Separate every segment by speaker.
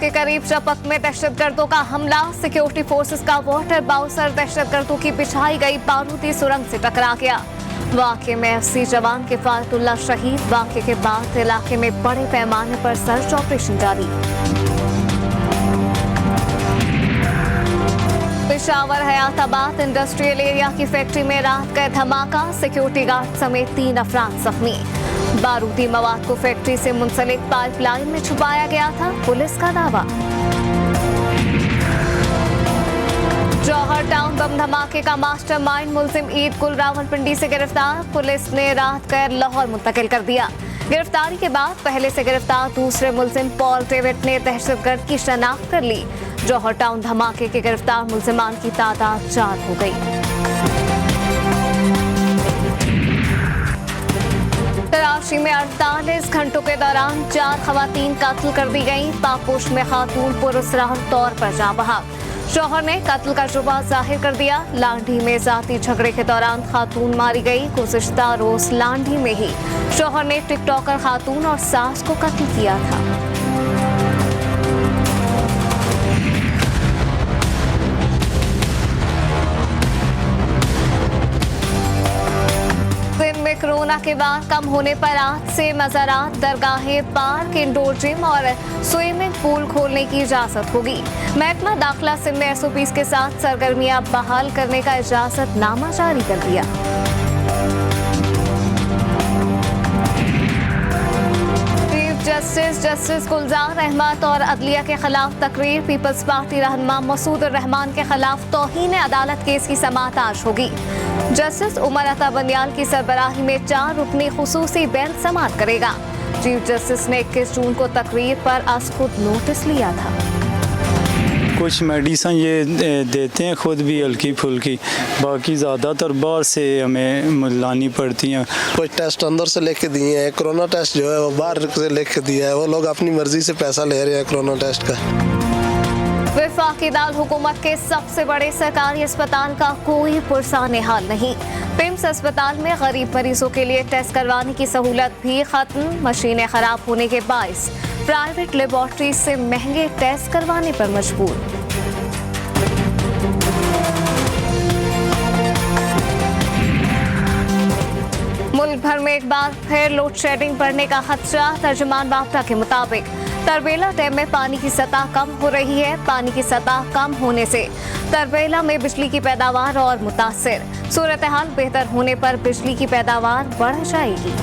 Speaker 1: के करीब चपक में दहशतगर्दों का हमला। सिक्योरिटी फोर्सेस का वाटर बाउंसर दहशतगर्दों की बिछाई गई बारूदी सुरंग से टकरा गया। वाकये में एफसी जवान किफायतुल्लाह शहीद। वाकये के बाद इलाके में बड़े पैमाने पर सर्च ऑपरेशन जारी। पेशावर हयाताबाद इंडस्ट्रियल एरिया की फैक्ट्री में रात का धमाका। सिक्योरिटी गार्ड समेत 3 अफराद जख्मी। बारूदी मवाद को फैक्ट्री से मुंसलिक पाइपलाइन में छुपाया गया था, पुलिस का दावा। जौहर टाउन बम धमाके का मास्टरमाइंड मुलजिम ईद गुल रावलपिंडी से गिरफ्तार। पुलिस ने रात गैर लाहौर मुंतकिल कर दिया। गिरफ्तारी के बाद पहले से गिरफ्तार दूसरे मुलजिम पॉल डेविड ने दहशतगर्द की शनाख्त कर ली। जौहर टाउन धमाके के गिरफ्तार मुलजिमान की तादाद 4 हो गई। कराची में 48 घंटों के दौरान 4 खवातीन कत्ल कर दी गईं। पापोश में खातून पुरअसरार तौर पर जाँ बहक। शौहर ने कत्ल का जुबा जाहिर कर दिया। लांढी में जाती झगड़े के दौरान खातून मारी गई। गुज़िश्ता रोज लांढी में ही शौहर ने टिकटॉकर खातून और सास को कत्ल किया था। कोरोना के बाद कम होने पर आज से मज़ारात, दरगाहें, पार्क, इंडोर जिम और स्विमिंग पूल खोलने की इजाजत होगी। महकमा दाखिला सिंध ने SOPs के साथ सरगर्मियां बहाल करने का इजाजतनामा जारी कर दिया। जस्टिस गुलजार अहमद और अदलिया के खिलाफ तकरीर। पीपल्स पार्टी रहनुमा मसूद रहमान के खिलाफ तौहीन अदालत केस की समाअत आज होगी। जस्टिस उमर अता बंदियाल की सरबराही में 4 रुकनी खुसूसी बेंच समाअत करेगा। चीफ जस्टिस ने 21 जून को तकरीर पर आज खुद नोटिस लिया था।
Speaker 2: कुछ मेडिसिन ये देते हैं खुद भी हल्की फुल्की, बाकी ज़्यादातर बाहर से हमें लानी पड़ती हैं।
Speaker 3: कुछ टेस्ट अंदर से लेके दिए हैं। कोरोना टेस्ट जो है वो बाहर से लेके दिया है। वो लोग अपनी मर्जी से पैसा ले रहे हैं कोरोना टेस्ट का।
Speaker 1: वफाकी दाल हुकूमत के सबसे बड़े सरकारी अस्पताल का कोई पुरसान हाल नहीं। पिम्स अस्पताल में गरीब मरीजों के लिए टेस्ट करवाने की सहूलत भी खत्म। मशीनें खराब होने के बायस प्राइवेट लेबोरेटरी से महंगे टेस्ट करवाने पर मजबूर। मुल्क भर में एक बार फिर लोड शेडिंग बढ़ने का खदशा। तर्जुमान बाफ्टा के मुताबिक तरबेला डैम में पानी की सतह कम हो रही है। पानी की सतह कम होने से तरबेला में बिजली की पैदावार और मुतासिर। सूरत हाल बेहतर होने पर बिजली की पैदावार बढ़ जाएगी।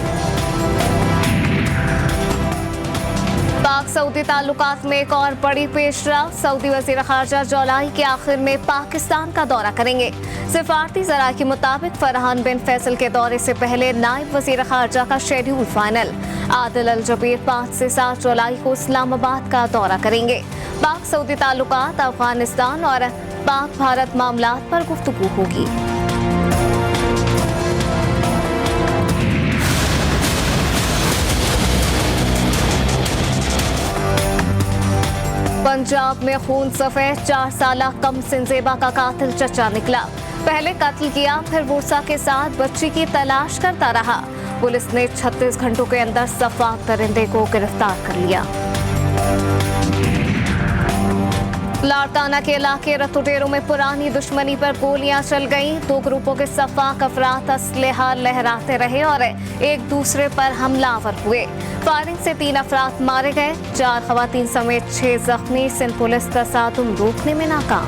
Speaker 1: पाक सऊदी ताल्लुकात में एक और बड़ी पेशरफ। सऊदी वज़ीर ख़ारजा जुलाई के आखिर में पाकिस्तान का दौरा करेंगे। सिफारती ज़राए के मुताबिक फरहान बिन फैसल के दौरे से पहले नायब वज़ीर ख़ारजा का शेड्यूल फाइनल। आदिल अल जबीर 5 से 7 जुलाई को इस्लामाबाद का दौरा करेंगे। पाक सऊदी ताल्लुकात, अफगानिस्तान और पाक भारत मामलात पर गुफ्तगू होगी। पंजाब में खून सफेद। 4 साला कम सिंजेबा का कातिल चचा निकला। पहले कत्ल किया, फिर वूसा के साथ बच्ची की तलाश करता रहा। पुलिस ने 36 घंटों के अंदर सफाक दरिंदे को गिरफ्तार कर लिया। लाड़काना के इलाके रतुडेरों में पुरानी दुश्मनी पर गोलियां चल गईं। 2 ग्रुपों के सफाक अफराद असलहा लहराते रहे और एक दूसरे पर हमलावर हुए। फायरिंग से 3 अफराद मारे गए। 4 खवातीन समेत 6 जख्मी। सिंध पुलिस तसादुम रोकने में नाकाम।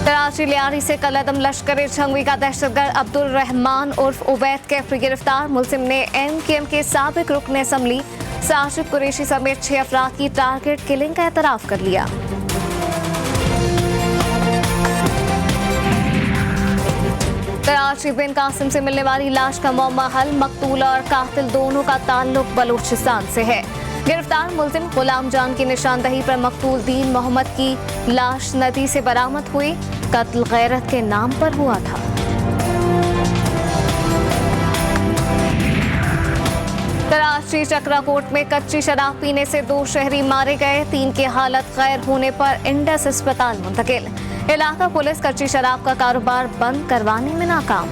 Speaker 1: कराची लियारी से कलअदम लश्कर झंगवी का दहशतगर्द अब्दुल रहमान उर्फ उबैद कैफरी गिरफ्तार। मुलजिम ने MKM के साबिक रुकन असम्बली साजिद कुरैशी समेत 6 अफराद की टारगेट किलिंग का एतराफ कर लिया। कराची बिन कासिम से मिलने वाली लाश का मौमा हल। मकतूल और कातिल दोनों का ताल्लुक बलूचिस्तान से है। गिरफ्तार मुलजिम गुलाम जान की निशानदही पर मकतूल दीन मोहम्मद की लाश नदी से बरामद हुई। कत्ल गैरत के नाम पर हुआ था। कराची चक्राकोट में कच्ची शराब पीने से 2 शहरी मारे गए। 3 की हालत गैर होने पर इंडस अस्पताल मुंतकिल। इलाका पुलिस कच्ची शराब का कारोबार बंद करवाने में नाकाम।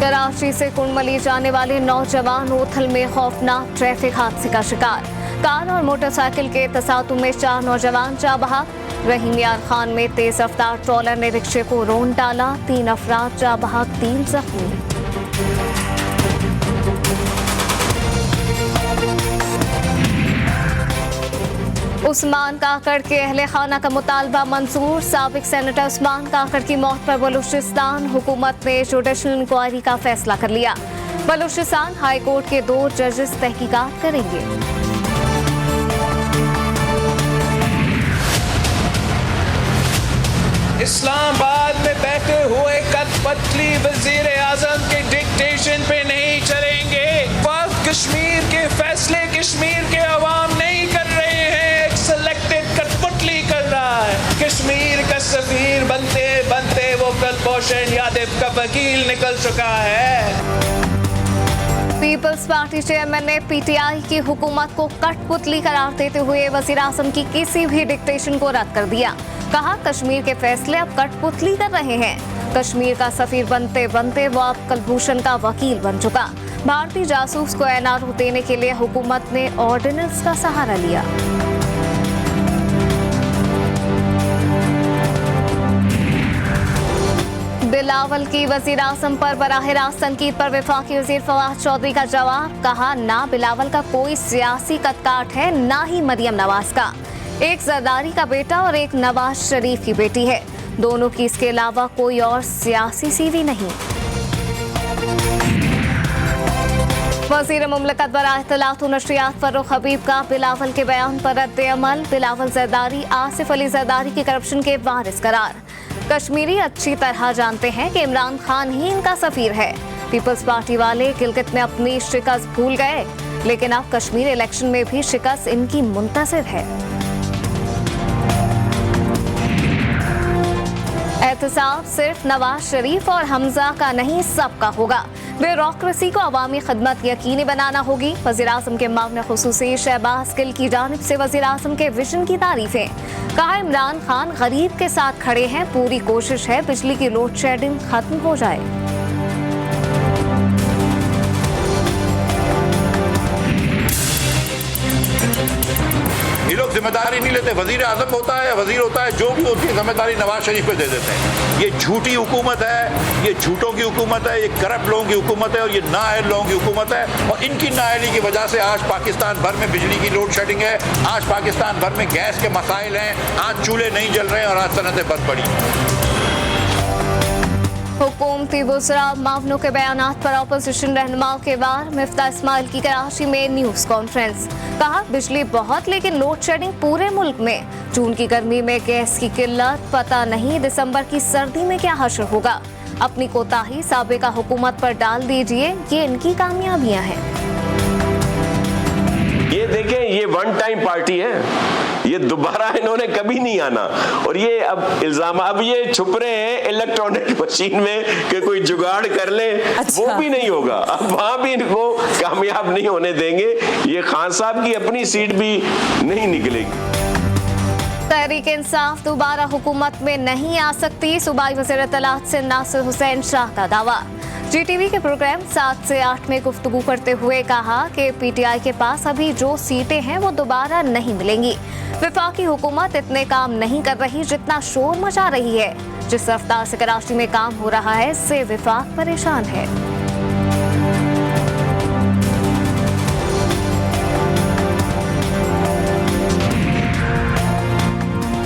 Speaker 1: कराची से कुंडमली जाने वाले नौजवान ओथल में खौफनाक ट्रैफिक हादसे का शिकार। कार और मोटरसाइकिल के तसादुम में 4 नौजवान जा बहक। रहीम यार खान में तेज रफ्तार ट्रॉलर ने रिक्शे को रौंद डाला, 3 अफराद जा बहक, 3 जख्मी। उस्मान काकड़ के अहले खाना का मुतालबा मंजूर। साबिक सेनेटर उस्मान काकड़ की मौत पर बलूचिस्तान हुकूमत ने जुडिशल इंक्वायरी का फैसला कर लिया। बलूचिस्तान हाई कोर्ट के 2 जजेस तहकीकात करेंगे।
Speaker 4: इस्लामाबाद में बैठे हुए कठपुतली वजीर आजम के डिक्टेशन पे नहीं चलेंगे। वक्त कश्मीर के फैसले कश्मीर के अवाम नहीं कर रहे हैं, एक सिलेक्टेड कठपुतली कर रहा है। कश्मीर का सफीर बनते बनते वो कुलभूषण यादव का वकील निकल चुका है।
Speaker 1: पीपल्स पार्टी चेयरमैन ने पीटीआई की हुकूमत को कठपुतली करार देते हुए वजीर आजम की किसी भी डिक्टेशन को रद्द कर दिया। कहा, कश्मीर के फैसले अब कठपुतली कर रहे हैं। कश्मीर का सफीर बनते बनते वो अब कुलभूषण का वकील बन चुका। भारतीय जासूस को एनआरओ देने के लिए हुकूमत ने ऑर्डिनेंस का सहारा लिया। बिलावल की वजीर आजम पर बराह रास्त तनकीद पर वफाकी वजीर फवाद चौधरी का जवाब। कहा, ना बिलावल का कोई सियासी कदकाठ है, ना ही मरियम नवाज का। एक जरदारी का बेटा और एक नवाज शरीफ की बेटी है। दोनों की इसके अलावा कोई और सियासी सीवी नहीं। वजीर मुमलकत बराह इत्तलात व नशरियात फर्रुख हबीब का बिलावल के बयान पर रद्द अमल। बिलावल जरदारी आसिफ अली जरदारी की करप्शन के वारिस करार। कश्मीरी अच्छी तरह जानते हैं कि इमरान खान ही इनका सफीर है। पीपल्स पार्टी वाले गिलगित में अपनी शिकस्त भूल गए, लेकिन अब कश्मीर इलेक्शन में भी शिकस्त इनकी मुंतज़िर है। एहतसाब सिर्फ नवाज शरीफ और हमजा का नहीं, सबका होगा। ब्यूरोक्रेसी को अवामी खदमत यकीनी बनाना होगी। वज़ीर आज़म के मामले खुसूसी शहबाज गिल की जानिब से वज़ीर आज़म के विजन की तारीफें। कहा, इमरान खान गरीब के साथ खड़े हैं, पूरी कोशिश है बिजली की लोड शेडिंग खत्म हो जाए।
Speaker 5: ये लोग जिम्मेदारी नहीं लेते। वजीर आजम होता है, वजीर होता है, जो भी होती है जिम्मेदारी नवाज शरीफ पे दे देते हैं। ये झूठी हुकूमत है, ये झूठों की हुकूमत है, ये करप्ट लोगों की हुकूमत है और ये नाअहल लोगों की हुकूमत है। और इनकी नाअहली की वजह से आज पाकिस्तान भर में बिजली की लोड शेडिंग है, आज पाकिस्तान भर में गैस के मसाइल हैं, आज चूल्हे नहीं जल रहे हैं और आज सनतें बंद पड़ी।
Speaker 1: हुकूमती वुज़रा मामलों के बयानात पर अपोजिशन रहनुमाओं के वार। मिफ्ता इस्माइल की कराची में न्यूज़ कॉन्फ्रेंस। कहा, बिजली बहुत लेकिन लोड शेडिंग पूरे मुल्क में। जून की गर्मी में गैस की किल्लत, पता नहीं दिसंबर की सर्दी में क्या हश्र होगा। अपनी कोताही साबिका हुकूमत पर डाल दीजिए, ये इनकी कामयाबियां हैं।
Speaker 6: ये देखें, ये वन टाइम पार्टी है, ये दोबारा इन्होंने कभी नहीं आना। और ये अब इल्जाम, अब ये छुप रहे हैं इलेक्ट्रॉनिक मशीन में कि कोई जुगाड़ कर ले। अच्छा। वो भी नहीं होगा, अब वहां भी इनको कामयाब नहीं होने देंगे। ये खान साहब की अपनी सीट भी नहीं निकलेगी।
Speaker 1: तहरीक इंसाफ दोबारा हुकूमत में नहीं आ सकती, सूबाई वज़ीर इत्तलात से नासिर हुसैन शाह का दावा। GTV के प्रोग्राम 7 से 8 में गुफ्तगू करते हुए कहा कि PTI के पास अभी जो सीटें हैं वो दोबारा नहीं मिलेंगी। वफाकी हुकूमत इतने काम नहीं कर रही जितना शोर मचा रही है। जिस रफ्तार से कराची में काम हो रहा है, इससे वफाक परेशान है।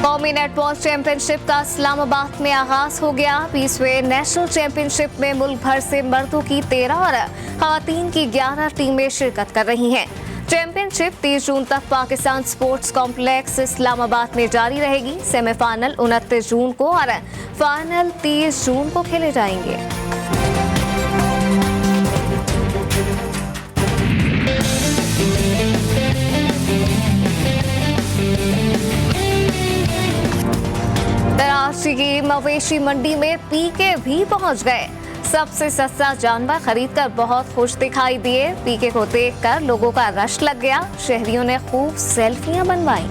Speaker 1: कौमी नेटबॉल चैंपियनशिप का इस्लामाबाद में आगाज हो गया। 20वें नेशनल चैंपियनशिप में मुल्क भर से मर्दों की 13 और खवातीन की 11 टीमें शिरकत कर रही हैं। चैंपियनशिप 30 जून तक पाकिस्तान स्पोर्ट्स कॉम्प्लेक्स इस्लामाबाद में जारी रहेगी। सेमीफाइनल 29 जून को और फाइनल 30 जून को खेले जाएंगे। कराची की मवेशी मंडी में पीके भी पहुंच गए। सबसे सस्ता जानवर खरीदकर बहुत खुश दिखाई दिए। पीके को देखकर लोगों का रश लग गया। शहरियों ने खूब सेल्फियां बनवाई।